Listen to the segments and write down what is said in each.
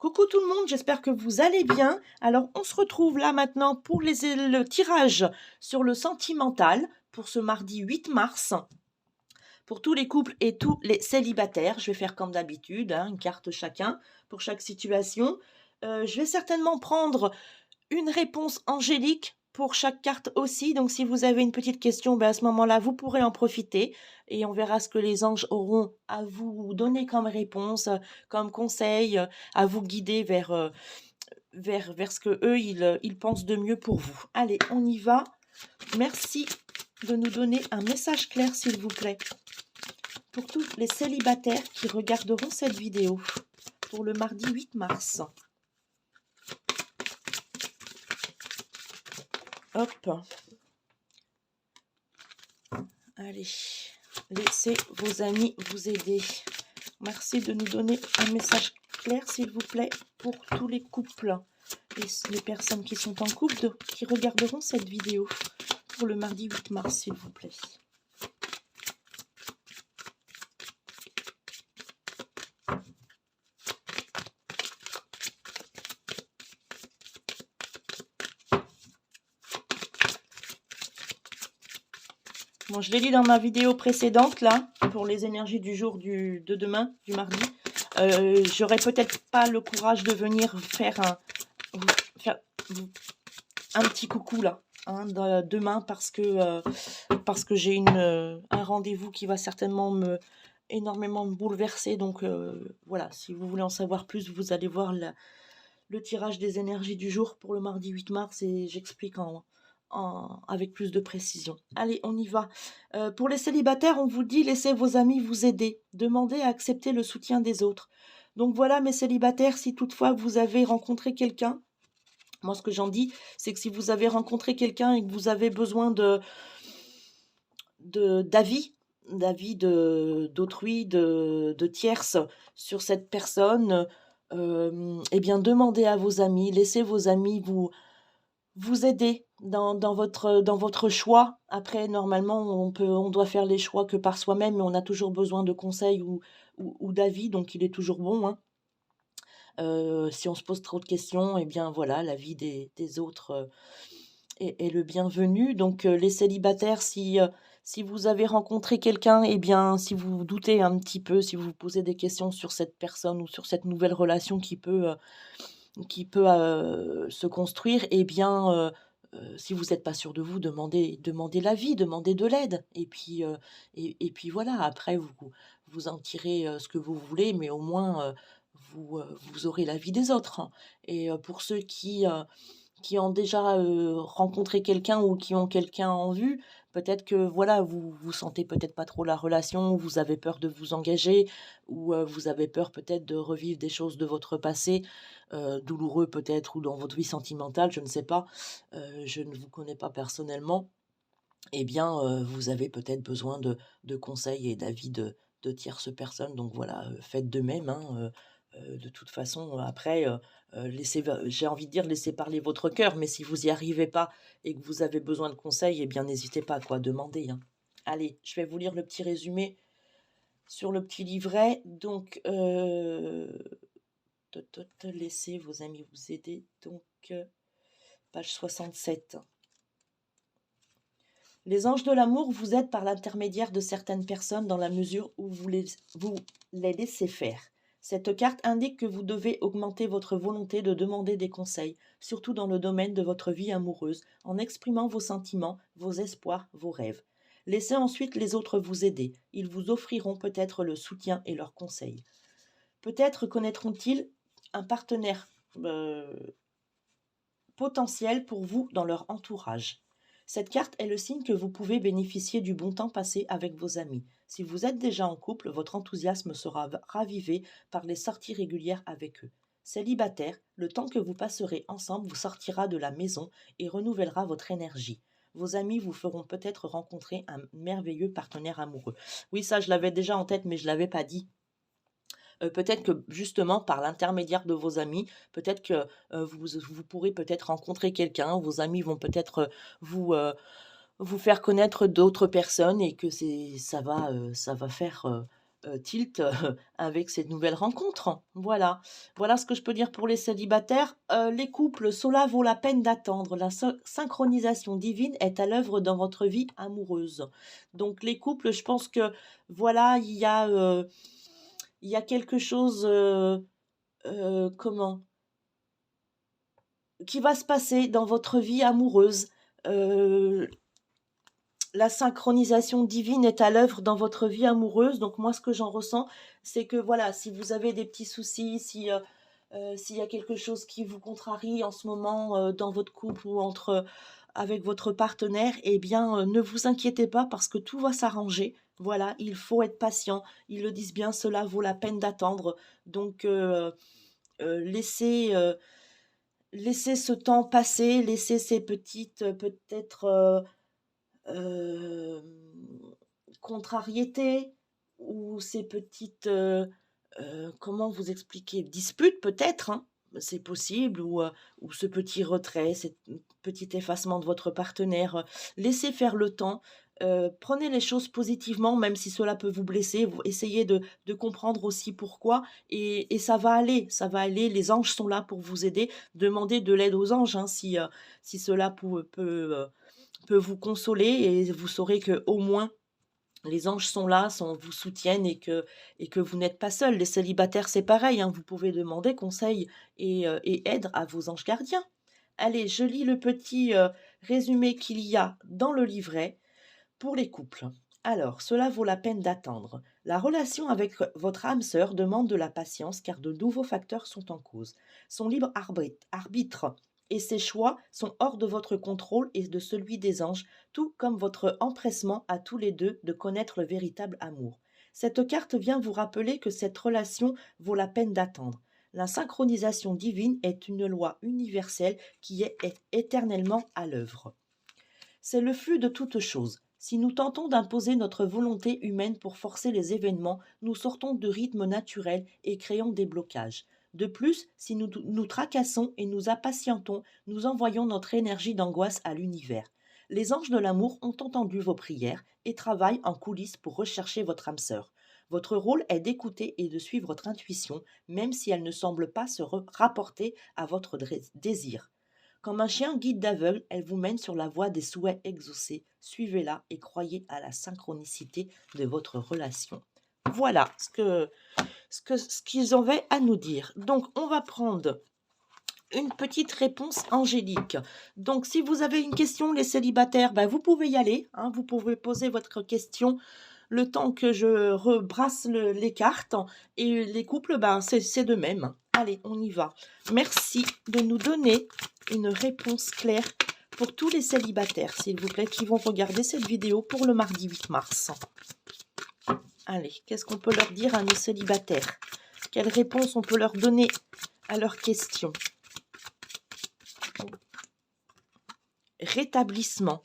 Coucou tout le monde, j'espère que vous allez bien. Alors on se retrouve là maintenant pour le tirage sur le sentimental pour ce mardi 8 mars. Pour tous les couples et tous les célibataires, je vais faire comme d'habitude, une carte chacun pour chaque situation. Je vais certainement prendre une réponse angélique pour chaque carte aussi. Donc si vous avez une petite question, à ce moment-là, vous pourrez en profiter et on verra ce que les anges auront à vous donner comme réponse, comme conseil, à vous guider vers ce que eux ils pensent de mieux pour vous. Allez, on y va. Merci de nous donner un message clair, s'il vous plaît, pour tous les célibataires qui regarderont cette vidéo pour le mardi 8 mars. Hop. Allez, laissez vos amis vous aider. Merci de nous donner un message clair, s'il vous plaît, pour tous les couples et les personnes qui sont en couple qui regarderont cette vidéo pour le mardi 8 mars, s'il vous plaît. Bon, je l'ai dit dans ma vidéo précédente, là, pour les énergies du jour de demain, du mardi. J'aurais peut-être pas le courage de venir faire un petit coucou, là, demain, parce que j'ai un rendez-vous qui va certainement énormément me bouleverser. Donc, voilà, si vous voulez en savoir plus, vous allez voir le tirage des énergies du jour pour le mardi 8 mars et j'explique avec plus de précision. Allez, on y va. Pour les célibataires, on vous dit, laissez vos amis vous aider. Demandez à accepter le soutien des autres. Donc voilà, mes célibataires, si toutefois vous avez rencontré quelqu'un, moi ce que j'en dis, c'est que si vous avez rencontré quelqu'un et que vous avez besoin d'avis d'autrui, de tierces sur cette personne, eh bien demandez à vos amis, laissez vos amis vous aider dans votre choix. Après, normalement, on doit faire les choix que par soi-même, mais on a toujours besoin de conseils ou d'avis, donc il est toujours bon. Si on se pose trop de questions, eh bien voilà, l'avis des autres est le bienvenu. Donc les célibataires, si vous avez rencontré quelqu'un, eh bien si vous doutez un petit peu, si vous vous posez des questions sur cette personne ou sur cette nouvelle relation qui peut se construire, eh bien, si vous n'êtes pas sûr de vous, demandez l'avis, demandez de l'aide. Et puis voilà, après, vous en tirez ce que vous voulez, mais au moins, vous aurez l'avis des autres. Et pour ceux qui ont déjà rencontré quelqu'un ou qui ont quelqu'un en vue, peut-être que voilà, vous sentez peut-être pas trop la relation, vous avez peur de vous engager, ou vous avez peur peut-être de revivre des choses de votre passé, douloureux peut-être, ou dans votre vie sentimentale, je ne sais pas, je ne vous connais pas personnellement. Eh bien, vous avez peut-être besoin de conseils et d'avis de tierces personnes. Donc voilà, faites de même, de toute façon, après, j'ai envie de dire, laissez parler votre cœur, mais si vous n'y arrivez pas et que vous avez besoin de conseils, eh bien, n'hésitez pas, quoi, demandez. Allez, je vais vous lire le petit résumé sur le petit livret. Donc, laissez vos amis vous aider. Donc, page 67. Les anges de l'amour vous aident par l'intermédiaire de certaines personnes dans la mesure où vous les laissez faire. Cette carte indique que vous devez augmenter votre volonté de demander des conseils, surtout dans le domaine de votre vie amoureuse, en exprimant vos sentiments, vos espoirs, vos rêves. Laissez ensuite les autres vous aider. Ils vous offriront peut-être le soutien et leurs conseils. Peut-être connaîtront-ils un partenaire potentiel pour vous dans leur entourage. Cette carte est le signe que vous pouvez bénéficier du bon temps passé avec vos amis. Si vous êtes déjà en couple, votre enthousiasme sera ravivé par les sorties régulières avec eux. Célibataire, le temps que vous passerez ensemble vous sortira de la maison et renouvellera votre énergie. Vos amis vous feront peut-être rencontrer un merveilleux partenaire amoureux. Oui, ça je l'avais déjà en tête, mais je ne l'avais pas dit. Peut-être que justement par l'intermédiaire de vos amis, peut-être que vous pourrez peut-être rencontrer quelqu'un, vos amis vont peut-être vous faire connaître d'autres personnes et que ça va faire tilt avec cette nouvelle rencontre. Voilà. Voilà ce que je peux dire pour les célibataires. Les couples, cela vaut la peine d'attendre. La synchronisation divine est à l'œuvre dans votre vie amoureuse. Donc les couples, je pense que voilà, il y a quelque chose, comment, qui va se passer dans votre vie amoureuse. Euh, la synchronisation divine est à l'œuvre dans votre vie amoureuse. Donc moi, ce que j'en ressens, c'est que voilà, si vous avez des petits soucis, si s'il y a quelque chose qui vous contrarie en ce moment dans votre couple ou avec votre partenaire, eh bien, ne vous inquiétez pas parce que tout va s'arranger. Voilà, il faut être patient. Ils le disent bien, cela vaut la peine d'attendre. Donc, laissez ce temps passer, laissez ces petites, peut-être, euh, contrariétés ou ces petites, comment vous expliquer, disputes peut-être, hein, c'est possible, ou ce petit retrait, ce petit effacement de votre partenaire. Laissez faire le temps. Prenez les choses positivement, même si cela peut vous blesser. Essayez de comprendre aussi pourquoi, et ça va aller, ça va aller. Les anges sont là pour vous aider. Demandez de l'aide aux anges, hein, si cela peut vous consoler, et vous saurez que au moins les anges sont là, vous soutiennent, et que vous n'êtes pas seul. Les célibataires, c'est pareil, hein, vous pouvez demander conseil et aide à vos anges gardiens. Allez, je lis le petit résumé qu'il y a dans le livret pour les couples. Alors, cela vaut la peine d'attendre. La relation avec votre âme sœur demande de la patience car de nouveaux facteurs sont en cause. Son libre arbitre et ses choix sont hors de votre contrôle et de celui des anges, tout comme votre empressement à tous les deux de connaître le véritable amour. Cette carte vient vous rappeler que cette relation vaut la peine d'attendre. La synchronisation divine est une loi universelle qui est éternellement à l'œuvre. C'est le flux de toutes choses. Si nous tentons d'imposer notre volonté humaine pour forcer les événements, nous sortons du rythme naturel et créons des blocages. De plus, si nous nous tracassons et nous impatientons, nous envoyons notre énergie d'angoisse à l'univers. Les anges de l'amour ont entendu vos prières et travaillent en coulisses pour rechercher votre âme sœur. Votre rôle est d'écouter et de suivre votre intuition, même si elle ne semble pas se rapporter à votre désir. Comme un chien guide d'aveugle, elle vous mène sur la voie des souhaits exaucés. Suivez-la et croyez à la synchronicité de votre relation. Voilà ce qu'ils avaient à nous dire. Donc, on va prendre une petite réponse angélique. Donc, si vous avez une question, les célibataires, ben, vous pouvez y aller. Hein, vous pouvez poser votre question le temps que je rebrasse les cartes. Et les couples, ben, c'est de même. Allez, on y va. Merci de nous donner une réponse claire pour tous les célibataires, s'il vous plaît, qui vont regarder cette vidéo pour le mardi 8 mars. Allez, qu'est-ce qu'on peut leur dire à nos célibataires? Quelle réponse on peut leur donner à leurs questions? Rétablissement.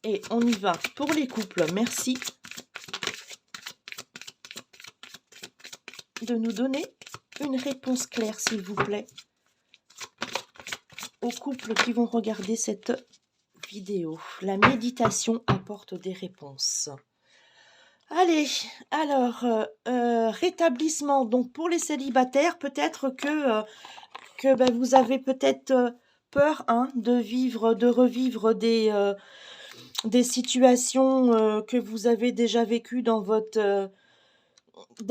Et on y va pour les couples. Merci de nous donner une réponse claire, s'il vous plaît, aux couples qui vont regarder cette vidéo. La méditation apporte des réponses. Allez, alors, rétablissement. Donc, pour les célibataires, peut-être que ben, vous avez peut-être peur, hein, de revivre des situations que vous avez déjà vécues dans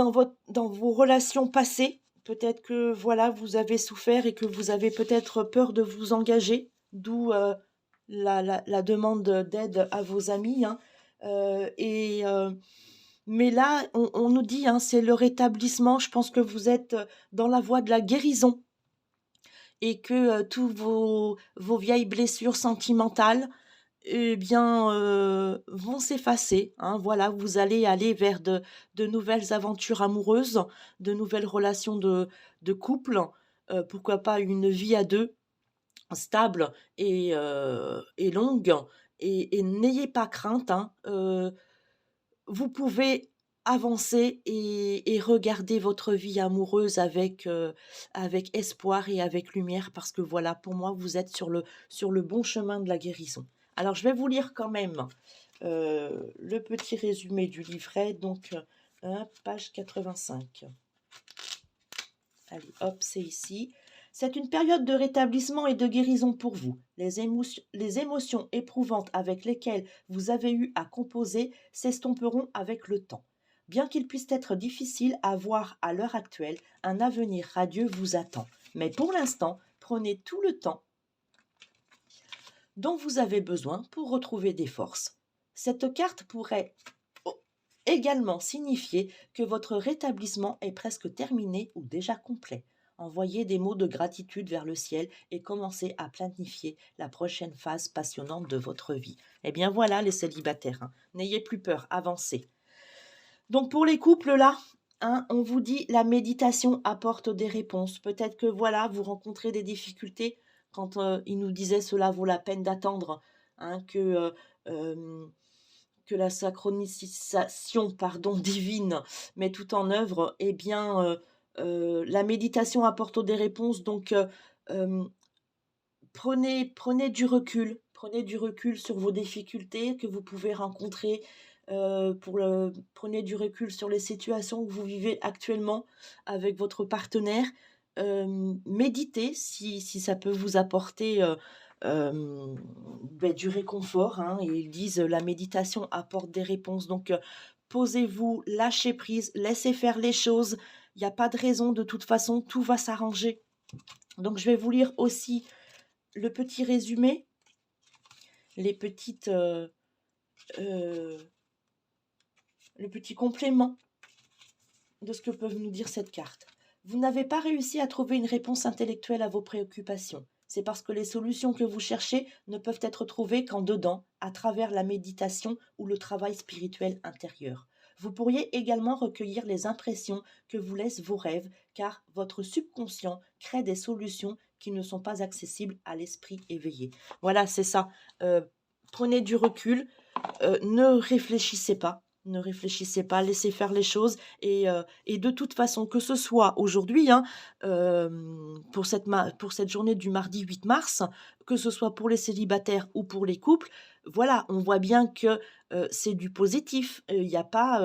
vos relations passées. Peut-être que voilà, vous avez souffert et que vous avez peut-être peur de vous engager, d'où la demande d'aide à vos amis. Hein. Mais là, on nous dit, hein, c'est le rétablissement. Je pense que vous êtes dans la voie de la guérison et que tous vos vieilles blessures sentimentales, eh bien, vont s'effacer. Hein. Voilà, vous allez aller vers de nouvelles aventures amoureuses, de nouvelles relations de couple, pourquoi pas une vie à deux, stable et longue. Et n'ayez pas crainte, hein, vous pouvez avancer et regarder votre vie amoureuse avec espoir et avec lumière, parce que voilà, pour moi, vous êtes sur le bon chemin de la guérison. Alors, je vais vous lire quand même le petit résumé du livret, donc page 85. Allez, hop, c'est ici. C'est une période de rétablissement et de guérison pour vous. Les émotions éprouvantes avec lesquelles vous avez eu à composer s'estomperont avec le temps. Bien qu'il puisse être difficile à voir à l'heure actuelle, un avenir radieux vous attend. Mais pour l'instant, prenez tout le temps dont vous avez besoin pour retrouver des forces. Cette carte pourrait également signifier que votre rétablissement est presque terminé ou déjà complet. Envoyez des mots de gratitude vers le ciel et commencez à planifier la prochaine phase passionnante de votre vie. Eh bien voilà les célibataires, hein. N'ayez plus peur, avancez. Donc pour les couples là, hein, on vous dit la méditation apporte des réponses. Peut-être que voilà, vous rencontrez des difficultés quand il nous disait cela vaut la peine d'attendre, hein, que la synchronisation divine met tout en œuvre, eh bien, la méditation apporte des réponses. Donc, prenez du recul. Prenez du recul sur vos difficultés que vous pouvez rencontrer. Prenez du recul sur les situations que vous vivez actuellement avec votre partenaire. Méditez si ça peut vous apporter du réconfort, hein, et ils disent la méditation apporte des réponses. Donc posez-vous, lâchez prise, laissez faire les choses. Il n'y a pas de raison, de toute façon, tout va s'arranger. Donc je vais vous lire aussi le petit résumé, les petites, le petit complément de ce que peut nous dire cette carte. Vous n'avez pas réussi à trouver une réponse intellectuelle à vos préoccupations. C'est parce que les solutions que vous cherchez ne peuvent être trouvées qu'en dedans, à travers la méditation ou le travail spirituel intérieur. Vous pourriez également recueillir les impressions que vous laissent vos rêves, car votre subconscient crée des solutions qui ne sont pas accessibles à l'esprit éveillé. Voilà, c'est ça. Prenez du recul, ne réfléchissez pas. Ne réfléchissez pas, laissez faire les choses et de toute façon, que ce soit aujourd'hui, hein, pour cette journée du mardi 8 mars, que ce soit pour les célibataires ou pour les couples, voilà, on voit bien que c'est du positif. Il n'y a pas,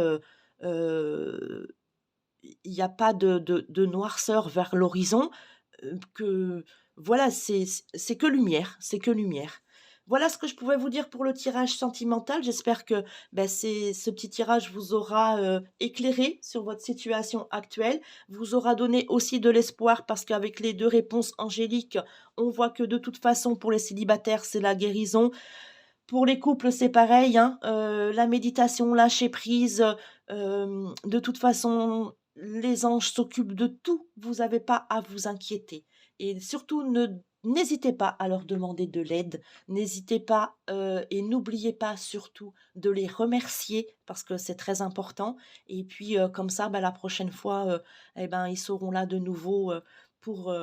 de noirceur vers l'horizon. Que voilà, c'est que lumière, c'est que lumière. Voilà ce que je pouvais vous dire pour le tirage sentimental. J'espère que ce petit tirage vous aura éclairé sur votre situation actuelle, vous aura donné aussi de l'espoir parce qu'avec les deux réponses angéliques, on voit que de toute façon pour les célibataires, c'est la guérison. Pour les couples, c'est pareil, hein, la méditation, lâcher prise, de toute façon, les anges s'occupent de tout, vous n'avez pas à vous inquiéter. Et surtout, n'hésitez pas à leur demander de l'aide, n'hésitez pas et n'oubliez pas surtout de les remercier parce que c'est très important. Et puis, comme ça, la prochaine fois, ils seront là de nouveau pour...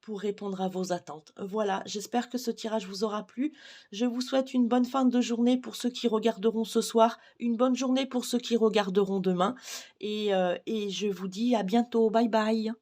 pour répondre à vos attentes. Voilà, j'espère que ce tirage vous aura plu. Je vous souhaite une bonne fin de journée pour ceux qui regarderont ce soir, une bonne journée pour ceux qui regarderont demain et je vous dis à bientôt. Bye bye.